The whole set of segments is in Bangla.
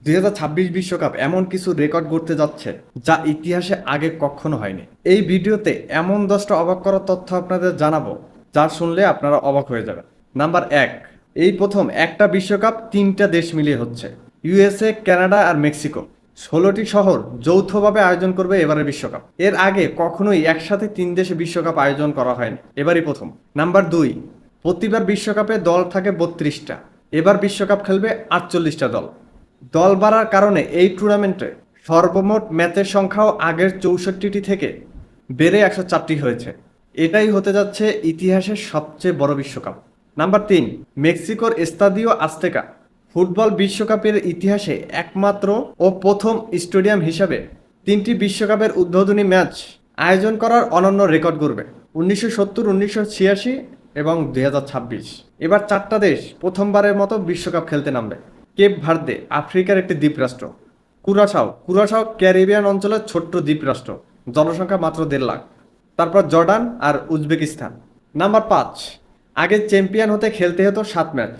2026 বিশ্বকাপ এমন কিছু রেকর্ড করতে যাচ্ছে যা ইতিহাসে আগে কখনো হয়নি। এই ভিডিওতে এমন 10টা অবাক করার তথ্য আপনাদের জানাবো যা শুনলে আপনারা অবাক হয়ে যাবেন। নাম্বার 1, এই প্রথম একটা বিশ্বকাপ 3টা দেশ মিলিয়ে হচ্ছে, ইউএসএ, কানাডা আর মেক্সিকো। 16টি শহর যৌথভাবে আয়োজন করবে এবারের বিশ্বকাপ। এর আগে কখনোই একসাথে 3 দেশে বিশ্বকাপ আয়োজন করা হয়নি, এবারই প্রথম। নাম্বার 2, প্রতিবার বিশ্বকাপে দল থাকে 32টা, এবার বিশ্বকাপ খেলবে 48টা দল। দল বাড়ার কারণে এই টুর্নামেন্টে সর্বমোট ম্যাচের সংখ্যাও আগের 64টি থেকে বেড়ে 104টি হয়েছে। এটাই হতে যাচ্ছে ইতিহাসের সবচেয়ে বড় বিশ্বকাপ। নাম্বার 3, মেক্সিকোর এস্তাদিও আজতেকা ফুটবল বিশ্বকাপের ইতিহাসে একমাত্র ও প্রথম স্টেডিয়াম হিসাবে 3টি বিশ্বকাপের উদ্বোধনী ম্যাচ আয়োজন করার অনন্য রেকর্ড গড়বে, 1970, 1986 এবং 2026। এবার 4টা দেশ প্রথমবারের মতো বিশ্বকাপ খেলতে নামবে। কেপ ভার্দে আফ্রিকার একটি দ্বীপরাষ্ট্র। কুরাসাও ক্যারিবিয়ান অঞ্চলের ছোট্ট দ্বীপরাষ্ট্র, জনসংখ্যা মাত্র 1.5 লাখ। তারপর জর্ডান আর উজবেকিস্তান। নাম্বার 5, আগে চ্যাম্পিয়ন হতে খেলতে হতো 7 ম্যাচ,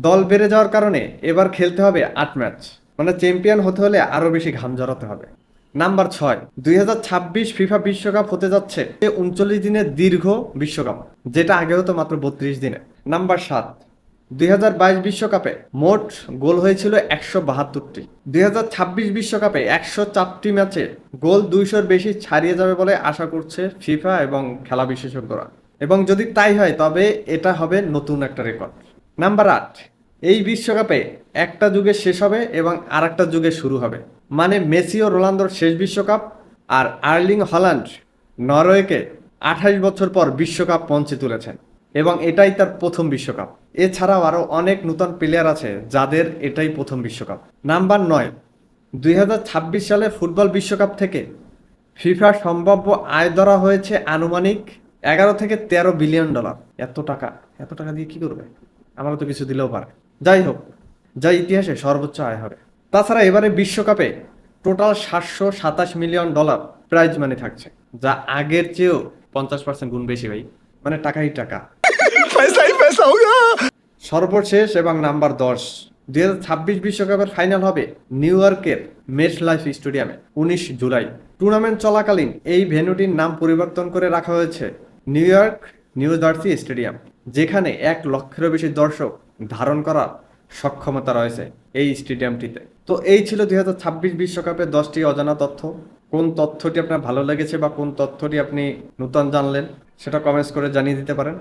দল বেড়ে যাওয়ার কারণে এবার খেলতে হবে 8 ম্যাচ, মানে চ্যাম্পিয়ন হতে হলে আরও বেশি ঘাম ঝরাতে হবে। নাম্বার 6, 2026 ফিফা বিশ্বকাপ হতে যাচ্ছে 39 দিনের দীর্ঘ বিশ্বকাপ, যেটা আগে হতো মাত্র 32 দিনে। নাম্বার 7, 2022 বিশ্বকাপে মোট গোল হয়েছিল 172টি। 2026 বিশ্বকাপে 104টি ম্যাচে গোল 200-র বেশি ছাড়িয়ে যাবে বলে আশা করছে ফিফা এবং খেলা বিশেষজ্ঞরা। এবং যদি তাই হয় তবে এটা হবে নতুন একটা রেকর্ড। নাম্বার 8, এই বিশ্বকাপে একটা যুগে শেষ হবে এবং আরেকটা যুগে শুরু হবে, মানে মেসি ও রোনালদোর শেষ বিশ্বকাপ আর আর্লিং হল্যান্ড নরওয়েকে 28 বছর পর বিশ্বকাপ মঞ্চে তুলেছেন এবং এটাই তার প্রথম বিশ্বকাপ। এছাড়াও আরও অনেক নতুন প্লেয়ার আছে যাদের এটাই প্রথম বিশ্বকাপ। নাম্বার 9, 2026 সালের ফুটবল বিশ্বকাপ থেকে ফিফা সম্ভাব্য আয় ধরা হয়েছে আনুমানিক 11 থেকে 13 বিলিয়ন ডলার। এত টাকা দিয়ে কি করবে? আমারও তো কিছু দিলেও পারে। যাই হোক, যা ইতিহাসে সর্বোচ্চ আয় হবে। তাছাড়া এবারে বিশ্বকাপে total 727 million dollar prize money থাকছে, যা আগের চেয়েও 50% গুণ বেশি ভাই, মানে টাকাই টাকা। पैसा ही पैसा होगा। সর্বশেষ এবং নাম্বার 10, 2026 বিশ্বকাপের ফাইনাল হবে নিউ ইয়র্কের মেট লাইফ স্টেডিয়ামে 19 জুলাই। টুর্নামেন্ট চলাকালীন এই ভেন্যুটির নাম পরিবর্তন করে রাখা হয়েছে new York new jersey stadium, যেখানে 1 লক্ষেরও বেশি দর্শক ধারণ করার সক্ষমতা রয়েছে এই স্টেডিয়ামটিতে। তো এই ছিল 2026 বিশ্বকাপের 10টি অজানা তথ্য। কোন তথ্যটি আপনার ভালো লেগেছে বা কোন তথ্যটি আপনি নতুন জানলেন সেটা কমেন্টস করে জানিয়ে দিতে পারেন।